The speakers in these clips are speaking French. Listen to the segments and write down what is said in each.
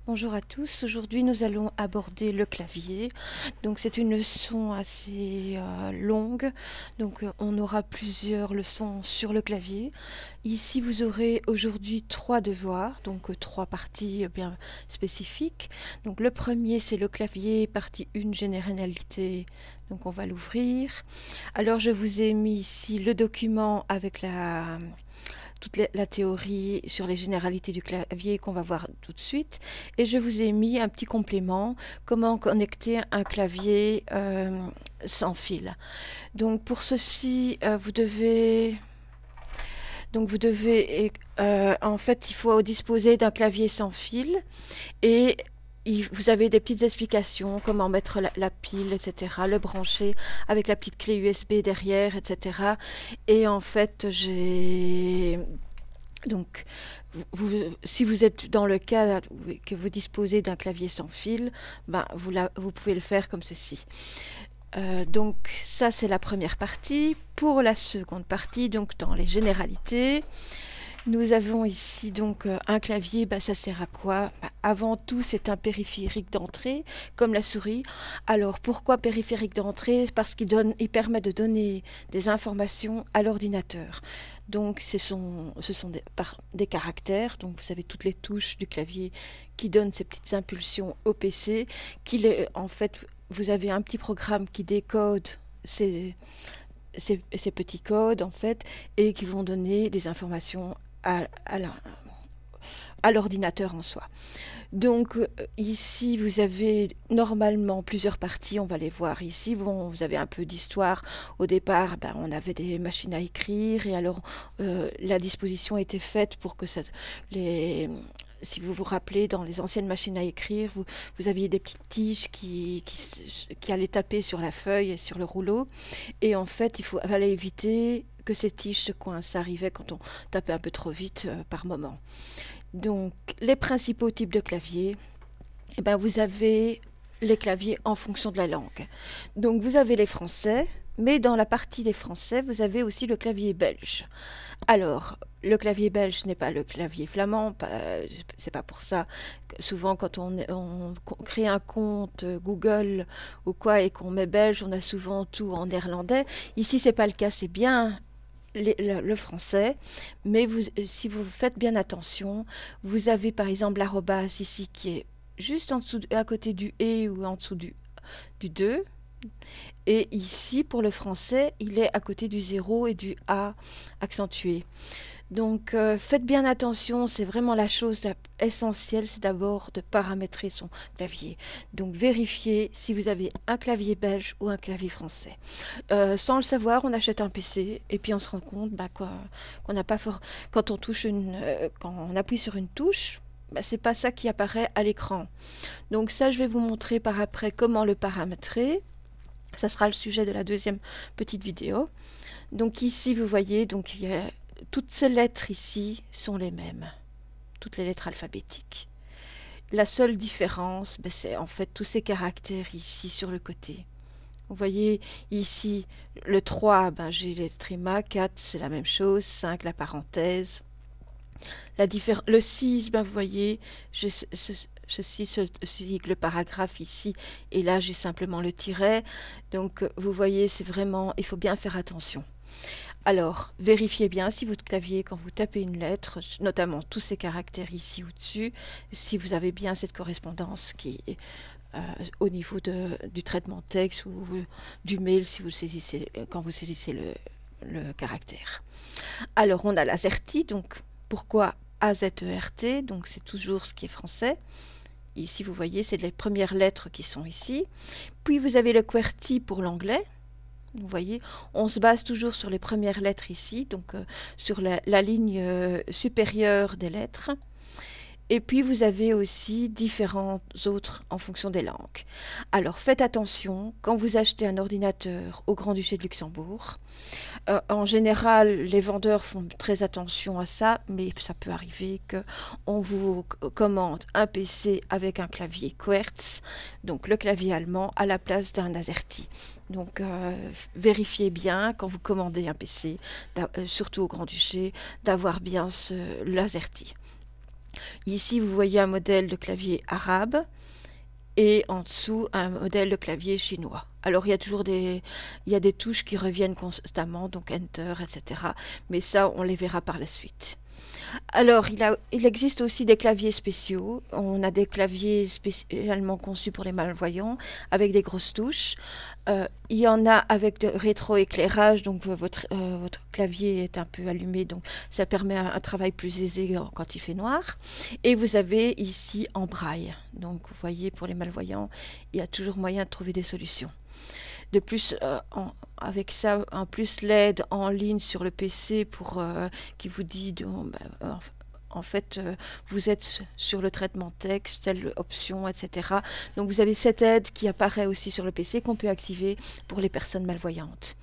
Bonjour à tous, aujourd'hui nous allons aborder le clavier. Donc c'est une leçon assez longue, donc on aura plusieurs leçons sur le clavier. Ici vous aurez aujourd'hui 3 devoirs, donc 3 parties bien spécifiques. Donc le premier c'est le clavier, partie 1 généralité, donc on va l'ouvrir. Alors je vous ai mis ici le document avec toute la théorie sur les généralités du clavier qu'on va voir tout de suite. Et je vous ai mis un petit complément, comment connecter un clavier sans fil. Donc pour ceci, vous devez... en fait, il faut disposer d'un clavier sans fil et vous avez des petites explications, comment mettre la pile, etc., le brancher avec la petite clé USB derrière, etc. Et en fait, donc, si vous êtes dans le cas que vous disposez d'un clavier sans fil, ben, vous pouvez le faire comme ceci. Donc ça c'est la première partie. Pour la seconde partie, donc dans les généralités, nous avons ici donc un clavier, ça sert à quoi? Avant tout, c'est un périphérique d'entrée, comme la souris. Alors pourquoi périphérique d'entrée? Parce il permet de donner des informations à l'ordinateur. Donc ce sont des caractères, donc vous avez toutes les touches du clavier qui donnent ces petites impulsions au PC, en fait, vous avez un petit programme qui décode ces petits codes en fait et qui vont donner des informations à l'ordinateur en soi. Donc ici vous avez normalement plusieurs parties, on va les voir ici. Bon, vous avez un peu d'histoire. Au départ, on avait des machines à écrire et alors la disposition était faite pour que si vous vous rappelez, dans les anciennes machines à écrire, vous aviez des petites tiges qui allaient taper sur la feuille et sur le rouleau. Et en fait, fallait éviter que ces tiges se coincent. Ça arrivait quand on tapait un peu trop vite par moment. Donc, les principaux types de claviers, vous avez les claviers en fonction de la langue. Donc, vous avez les français, mais dans la partie des français, vous avez aussi le clavier belge. Alors, le clavier belge n'est pas le clavier flamand, c'est pas pour ça que souvent quand on crée un compte Google ou quoi et qu'on met belge, on a souvent tout en néerlandais. Ici, c'est pas le cas, c'est bien le français, mais si vous faites bien attention, vous avez par exemple l'arrobase ici qui est juste en dessous, à côté du « et » ou en dessous du 2. Et ici, pour le français, il est à côté du 0 et du A accentué. Donc, faites bien attention, c'est vraiment la chose essentielle, c'est d'abord de paramétrer son clavier. Donc, vérifiez si vous avez un clavier belge ou un clavier français. Sans le savoir, on achète un PC et puis on se rend compte qu'on n'a pas fort... Quand on appuie sur une touche, c'est pas ça qui apparaît à l'écran. Donc ça, je vais vous montrer par après comment le paramétrer. Ça sera le sujet de la deuxième petite vidéo. Donc ici, vous voyez, donc toutes ces lettres ici sont les mêmes. Toutes les lettres alphabétiques. La seule différence, c'est en fait tous ces caractères ici sur le côté. Vous voyez ici, le 3, j'ai les trémas, 4, c'est la même chose, 5, la parenthèse. Le 6, vous voyez, ceci sigle le paragraphe ici, et là j'ai simplement le tiret. Donc vous voyez, c'est vraiment, il faut bien faire attention. Alors, vérifiez bien si votre clavier, quand vous tapez une lettre, notamment tous ces caractères ici au-dessus, si vous avez bien cette correspondance qui est au niveau du traitement de texte ou du mail si quand vous saisissez le caractère. Alors, on a l'AZERTY, donc pourquoi AZERT, donc c'est toujours ce qui est français. Ici, vous voyez, c'est les premières lettres qui sont ici. Puis, vous avez le QWERTY pour l'anglais. Vous voyez, on se base toujours sur les premières lettres ici, donc sur la ligne supérieure des lettres. Et puis, vous avez aussi différents autres en fonction des langues. Alors, faites attention, quand vous achetez un ordinateur au Grand-Duché de Luxembourg, en général, les vendeurs font très attention à ça, mais ça peut arriver qu'on vous commande un PC avec un clavier QWERTZ, donc le clavier allemand, à la place d'un AZERTY. Donc, vérifiez bien, quand vous commandez un PC, surtout au Grand-Duché, d'avoir bien l'AZERTY. Ici, vous voyez un modèle de clavier arabe et en dessous, un modèle de clavier chinois. Alors, il y a des touches qui reviennent constamment, donc Enter, etc. Mais ça, on les verra par la suite. Alors, il existe aussi des claviers spéciaux. On a des claviers spécialement conçus pour les malvoyants, avec des grosses touches. Il y en a avec de rétroéclairage, donc votre clavier est un peu allumé, donc ça permet un travail plus aisé quand il fait noir. Et vous avez ici en braille. Donc, vous voyez, pour les malvoyants, il y a toujours moyen de trouver des solutions. De plus, avec ça, en plus l'aide en ligne sur le PC qui vous dit en fait, vous êtes sur le traitement texte, telle option, etc. Donc vous avez cette aide qui apparaît aussi sur le PC qu'on peut activer pour les personnes malvoyantes.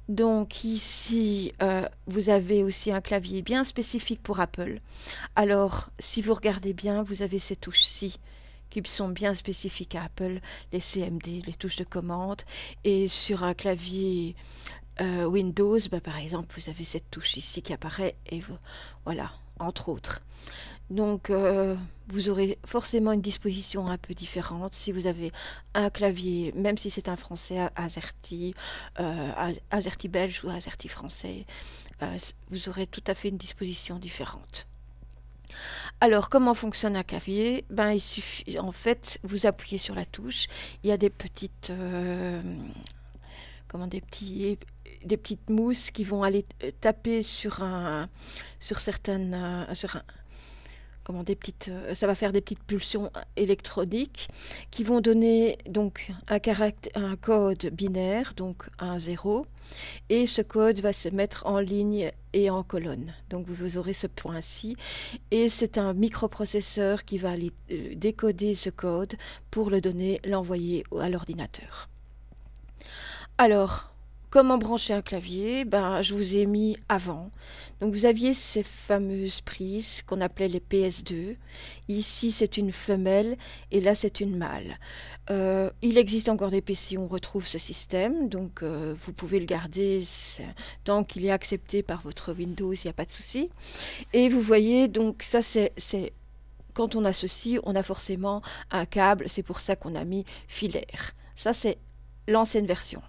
Donc ici, vous avez aussi un clavier bien spécifique pour Apple. Alors, si vous regardez bien, vous avez ces touches-ci qui sont bien spécifiques à Apple, les CMD, les touches de commande. Et sur un clavier Windows, par exemple, vous avez cette touche ici qui apparaît, et voilà, entre autres. Donc, vous aurez forcément une disposition un peu différente si vous avez un clavier, même si c'est un français AZERTY, AZERTY belge ou AZERTY français, vous aurez tout à fait une disposition différente. Alors, comment fonctionne un clavier? Il suffit, en fait, vous appuyez sur la touche. Il y a des petites, des petites mousses qui vont aller taper sur certaines, ça va faire des petites pulsions électroniques qui vont donner donc un code binaire, donc un 0, et ce code va se mettre en ligne et en colonne. Donc vous aurez ce point-ci, et c'est un microprocesseur qui va aller décoder ce code pour l'envoyer à l'ordinateur. Alors, comment brancher un clavier? Je vous ai mis avant. Donc vous aviez ces fameuses prises qu'on appelait les PS2. Ici c'est une femelle et là c'est une mâle. Il existe encore des PC où on retrouve ce système, donc vous pouvez le garder tant qu'il est accepté par votre Windows, il n'y a pas de souci. Et vous voyez, donc ça c'est quand on a ceci, on a forcément un câble, c'est pour ça qu'on a mis filaire. Ça c'est l'ancienne version.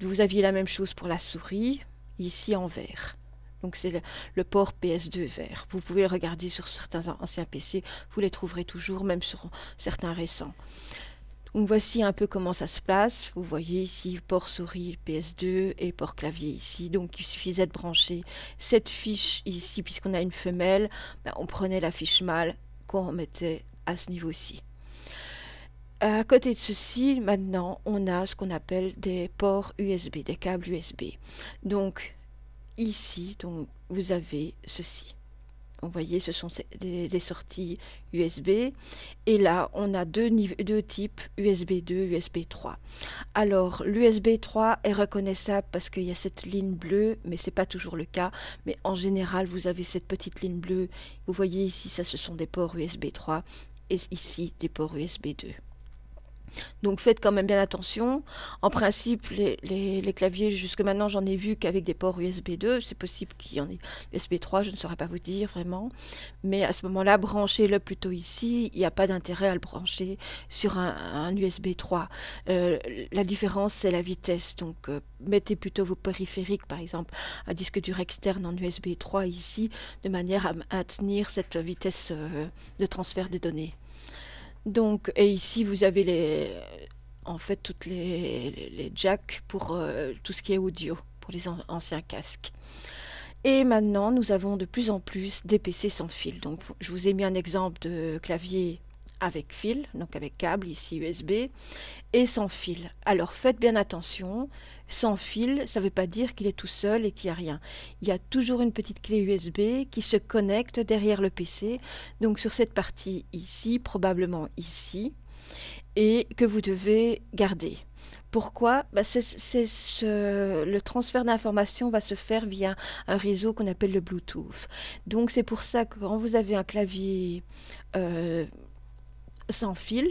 Vous aviez la même chose pour la souris, ici en vert. Donc c'est le port PS2 vert. Vous pouvez le regarder sur certains anciens PC, vous les trouverez toujours, même sur certains récents. Donc voici un peu comment ça se place. Vous voyez ici port souris PS2 et port clavier ici. Donc il suffisait de brancher cette fiche ici, puisqu'on a une femelle, on prenait la fiche mâle qu'on mettait à ce niveau-ci. À côté de ceci, maintenant, on a ce qu'on appelle des ports USB, des câbles USB. Donc, ici, vous avez ceci. Vous voyez, ce sont des sorties USB. Et là, on a deux types, USB 2, USB 3. Alors, l'USB 3 est reconnaissable parce qu'il y a cette ligne bleue, mais ce n'est pas toujours le cas. Mais en général, vous avez cette petite ligne bleue. Vous voyez ici, ça, ce sont des ports USB 3. Et ici, des ports USB 2. Donc faites quand même bien attention. En principe, les claviers, jusque maintenant, j'en ai vu qu'avec des ports USB 2. C'est possible qu'il y en ait USB 3, je ne saurais pas vous dire vraiment. Mais à ce moment-là, branchez-le plutôt ici. Il n'y a pas d'intérêt à le brancher sur un USB 3. La différence, c'est la vitesse. Donc mettez plutôt vos périphériques, par exemple, un disque dur externe en USB 3 ici, de manière à maintenir cette vitesse de transfert des données. Donc, et ici vous avez en fait toutes les jacks pour tout ce qui est audio, pour les anciens casques. Et maintenant, nous avons de plus en plus des PC sans fil. Donc, je vous ai mis un exemple de clavier avec fil, donc avec câble, ici USB, et sans fil. Alors, faites bien attention, sans fil, ça ne veut pas dire qu'il est tout seul et qu'il n'y a rien. Il y a toujours une petite clé USB qui se connecte derrière le PC, donc sur cette partie ici, probablement ici, et que vous devez garder. Pourquoi? Le transfert d'informations va se faire via un réseau qu'on appelle le Bluetooth. Donc c'est pour ça que quand vous avez un clavier sans fil,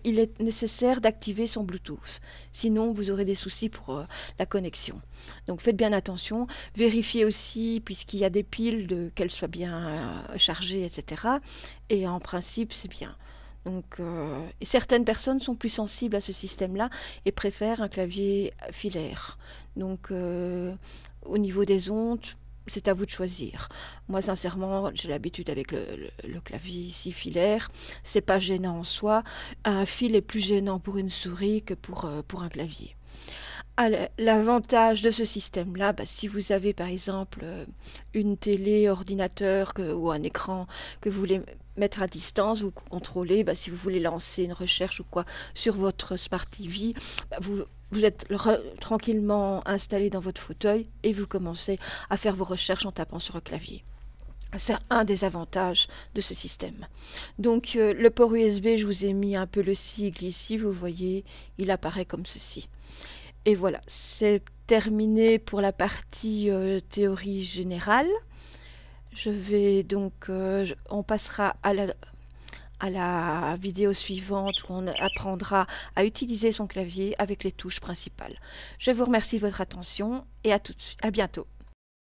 il est nécessaire d'activer son Bluetooth. Sinon, vous aurez des soucis pour la connexion. Donc faites bien attention. Vérifiez aussi, puisqu'il y a des piles, qu'elles soient bien chargées, etc. Et en principe, c'est bien. Donc, certaines personnes sont plus sensibles à ce système-là et préfèrent un clavier filaire. Donc, au niveau des ondes, c'est à vous de choisir. Moi, sincèrement, j'ai l'habitude avec le clavier ici filaire. C'est pas gênant en soi. Un fil est plus gênant pour une souris que pour un clavier. L'avantage de ce système-là, si vous avez par exemple une télé, ordinateur ou un écran que vous voulez mettre à distance, vous contrôlez, si vous voulez lancer une recherche ou quoi sur votre Smart TV, vous êtes tranquillement installé dans votre fauteuil et vous commencez à faire vos recherches en tapant sur le clavier. C'est un des avantages de ce système. Donc le port USB, je vous ai mis un peu le sigle ici, vous voyez, il apparaît comme ceci. Et voilà, c'est terminé pour la partie théorie générale. Je vais donc, on passera à la vidéo suivante où on apprendra à utiliser son clavier avec les touches principales. Je vous remercie de votre attention et à bientôt.